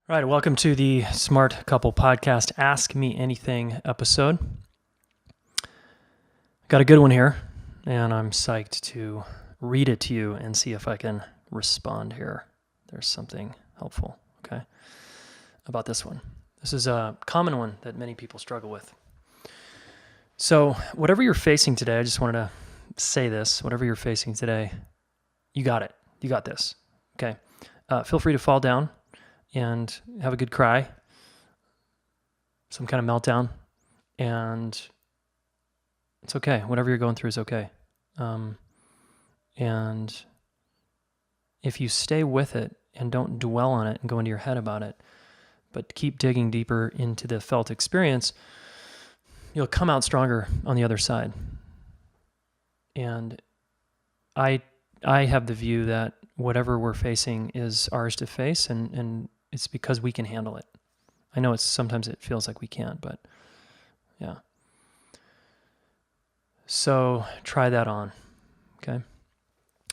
All right, welcome to the Smart Couple Podcast Ask Me Anything episode. Got a good one here, and I'm psyched to read it to you and see if I can respond here. There's something helpful, okay, about this one. This is a common one that many people struggle with. So whatever you're facing today, I just wanted to say this, whatever you're facing today, you got it. You got this, okay? Feel free to fall down and have a good cry, some kind of meltdown, and it's okay. Whatever you're going through is okay. And if you stay with it and don't dwell on it and go into your head about it, but keep digging deeper into the felt experience, you'll come out stronger on the other side. And I have the view that whatever we're facing is ours to face, and it's because we can handle it. I know sometimes it feels like we can't, but yeah. So try that on, okay?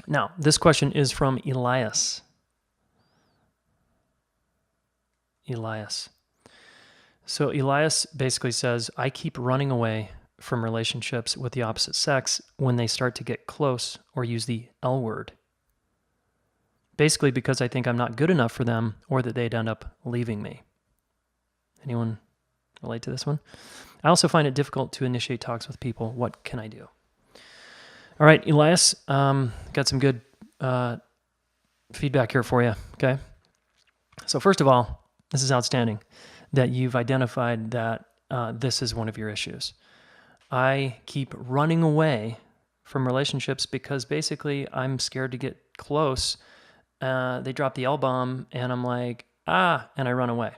Now, this question is from Elias. So Elias basically says, I keep running away from relationships with the opposite sex when they start to get close or use the L word. Basically because I think I'm not good enough for them or that they'd end up leaving me. Anyone relate to this one? I also find it difficult to initiate talks with people. What can I do? All right, Elias, got some good feedback here for you, okay? So first of all, this is outstanding that you've identified that this is one of your issues. I keep running away from relationships because basically I'm scared to get close. They drop the L-bomb and I'm like, and I run away.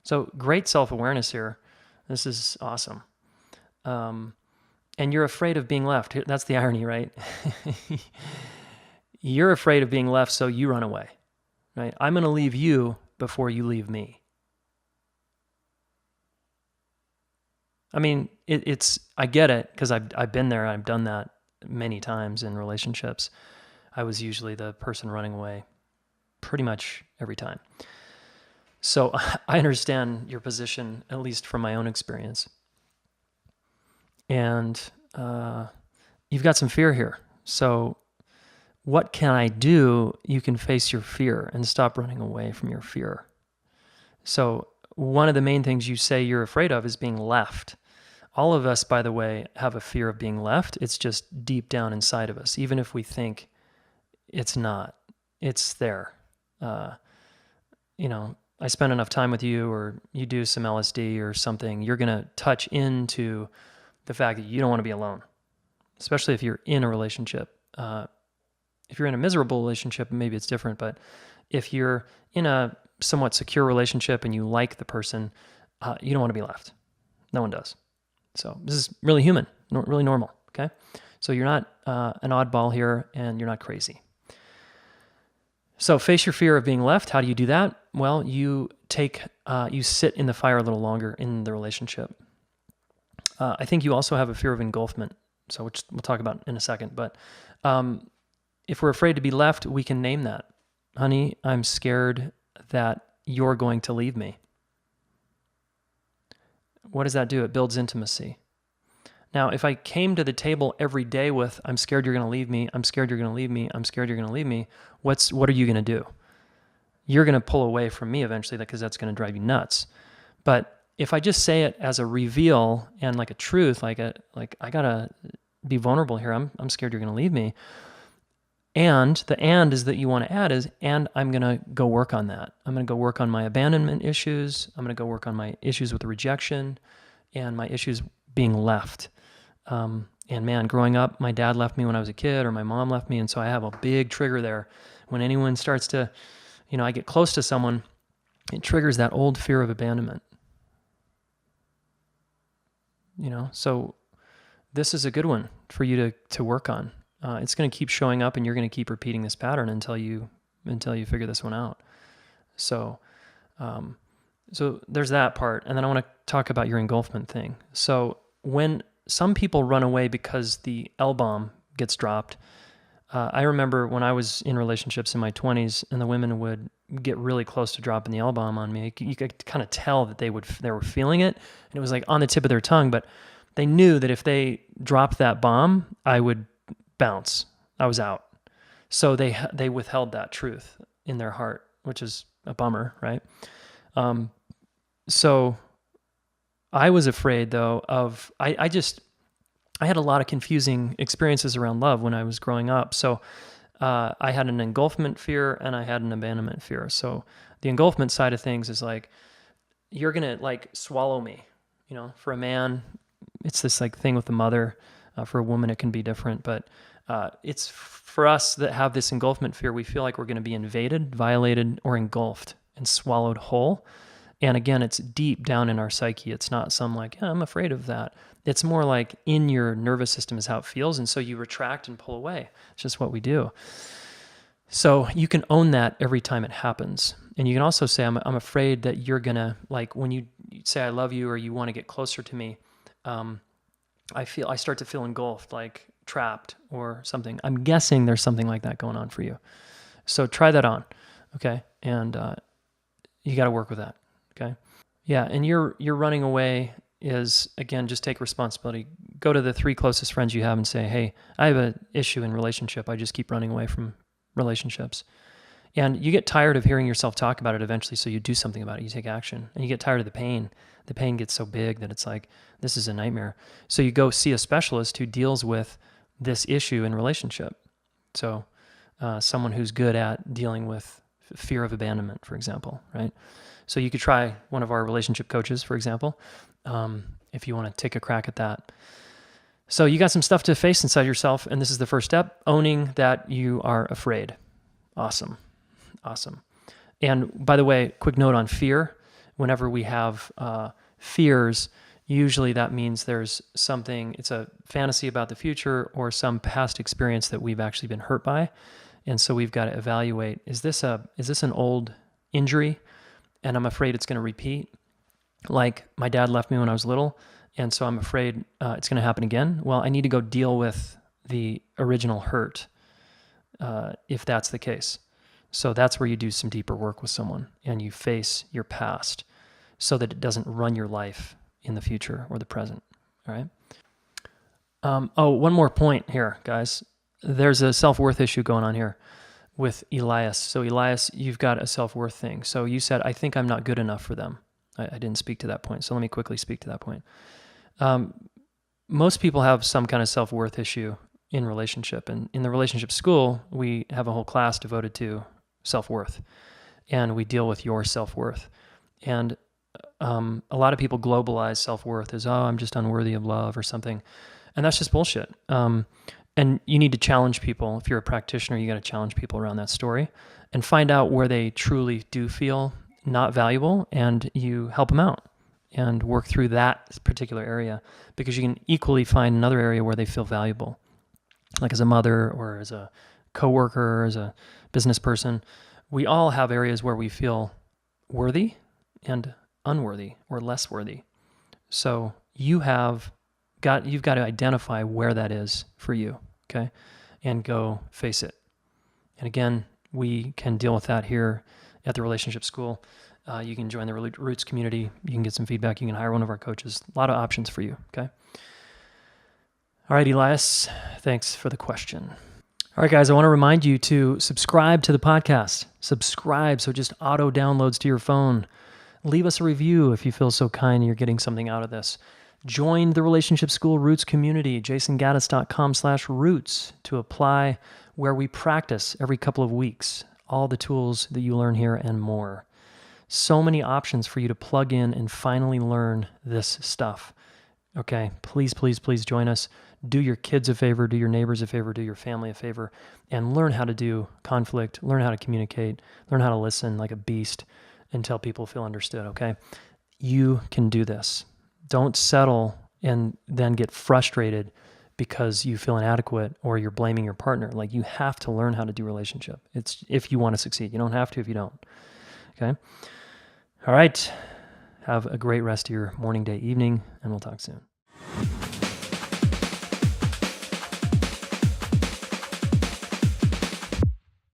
So great self-awareness here. This is awesome. And you're afraid of being left. That's the irony, right? You're afraid of being left, so you run away, right? I'm going to leave you before you leave me. I mean, I get it because I've been there. I've done that many times in relationships. I was usually the person running away pretty much every time. So I understand your position, at least from my own experience. And you've got some fear here. So what can I do? You can face your fear and stop running away from your fear. So one of the main things you say you're afraid of is being left. All of us, by the way, have a fear of being left. It's just deep down inside of us, even if we think it's not. It's there. I spend enough time with you, or you do some LSD or something, you're going to touch into the fact that you don't want to be alone, especially if you're in a relationship. If you're in a miserable relationship, maybe it's different, but if you're in a somewhat secure relationship and you like the person, you don't want to be left. No one does. So this is really human, really normal, okay? So you're not an oddball here, and you're not crazy. So face your fear of being left. How do you do that? Well, you sit in the fire a little longer in the relationship. I think you also have a fear of engulfment, so which we'll talk about in a second. But if we're afraid to be left, we can name that. Honey, I'm scared that you're going to leave me. What does that do? It builds intimacy. Now, if I came to the table every day with, I'm scared you're going to leave me, I'm scared you're going to leave me, I'm scared you're going to leave me, what are you going to do? You're going to pull away from me eventually because that's going to drive you nuts. But if I just say it as a reveal and like a truth, like I got to be vulnerable here, I'm scared you're going to leave me. And the and is that you want to add is, and I'm going to go work on that. I'm going to go work on my abandonment issues. I'm going to go work on my issues with rejection and my issues being left. And man, growing up, my dad left me when I was a kid, or my mom left me. And so I have a big trigger there. When anyone starts to, I get close to someone, it triggers that old fear of abandonment. So this is a good one for you to work on. It's going to keep showing up, and you're going to keep repeating this pattern until you figure this one out. So there's that part. And then I want to talk about your engulfment thing. So when some people run away because the L-bomb gets dropped, I remember when I was in relationships in my 20s and the women would get really close to dropping the L-bomb on me. You could kind of tell that they were feeling it, and it was like on the tip of their tongue, but they knew that if they dropped that bomb, I would bounce. I was out. So they withheld that truth in their heart, which is a bummer, right? So I was afraid though of, I had a lot of confusing experiences around love when I was growing up. So I had an engulfment fear and I had an abandonment fear. So the engulfment side of things is like, you're going to like swallow me, for a man, it's this like thing with the mother. For a woman, it can be different, but it's for us that have this engulfment fear. We feel like we're going to be invaded, violated, or engulfed and swallowed whole. And again, it's deep down in our psyche. It's not some like, yeah, I'm afraid of that. It's more like in your nervous system is how it feels. And so you retract and pull away. It's just what we do. So you can own that every time it happens. And you can also say, I'm afraid that you're going to, like when you say, I love you, or you want to get closer to me, I start to feel engulfed, like trapped or something. I'm guessing there's something like that going on for you. So try that on. Okay. And, you got to work with that. Okay. Yeah. And your running away is, again, just take responsibility. Go to the 3 closest friends you have and say, hey, I have an issue in relationship. I just keep running away from relationships. And you get tired of hearing yourself talk about it eventually. So you do something about it. You take action, and you get tired of the pain. The pain gets so big that it's like, this is a nightmare. So you go see a specialist who deals with this issue in relationship. So someone who's good at dealing with fear of abandonment, for example, right? So you could try one of our relationship coaches, for example, if you want to take a crack at that. So you got some stuff to face inside yourself, and this is the first step, owning that you are afraid. Awesome. And by the way, quick note on fear. Whenever we have fears, usually that means there's something, it's a fantasy about the future or some past experience that we've actually been hurt by. And so we've got to evaluate, is this an old injury and I'm afraid it's going to repeat? Like my dad left me when I was little, and so I'm afraid it's going to happen again. Well, I need to go deal with the original hurt if that's the case. So that's where you do some deeper work with someone and you face your past so that it doesn't run your life in the future or the present. All right. One more point here, guys. There's a self-worth issue going on here with Elias. So Elias, you've got a self-worth thing. So you said, I think I'm not good enough for them. I didn't speak to that point. So let me quickly speak to that point. Most people have some kind of self-worth issue in relationship. And in the relationship school, we have a whole class devoted to self-worth. And we deal with your self-worth. And a lot of people globalize self-worth as, I'm just unworthy of love or something. And that's just bullshit. And you need to challenge people. If you're a practitioner, you got to challenge people around that story and find out where they truly do feel not valuable, and you help them out and work through that particular area, because you can equally find another area where they feel valuable, like as a mother or as a coworker, or as a business person. We all have areas where we feel worthy and unworthy or less worthy. So you've got to identify where that is for you, okay? And go face it. And again, we can deal with that here at the Relationship School. You can join the Roots community. You can get some feedback. You can hire one of our coaches. A lot of options for you, okay? All right, Elias, thanks for the question. All right, guys, I want to remind you to subscribe to the podcast. Subscribe so it just auto downloads to your phone. Leave us a review if you feel so kind and you're getting something out of this. Join the Relationship School Roots community, jasongaddis.com/roots, to apply, where we practice every couple of weeks all the tools that you learn here and more. So many options for you to plug in and finally learn this stuff. Okay, please, please, please join us. Do your kids a favor, do your neighbors a favor, do your family a favor, and learn how to do conflict, learn how to communicate, learn how to listen like a beast until people feel understood, okay? You can do this. Don't settle and then get frustrated because you feel inadequate or you're blaming your partner. Like, you have to learn how to do relationship. It's if you want to succeed. You don't have to if you don't, okay? All right. Have a great rest of your morning, day, evening, and we'll talk soon.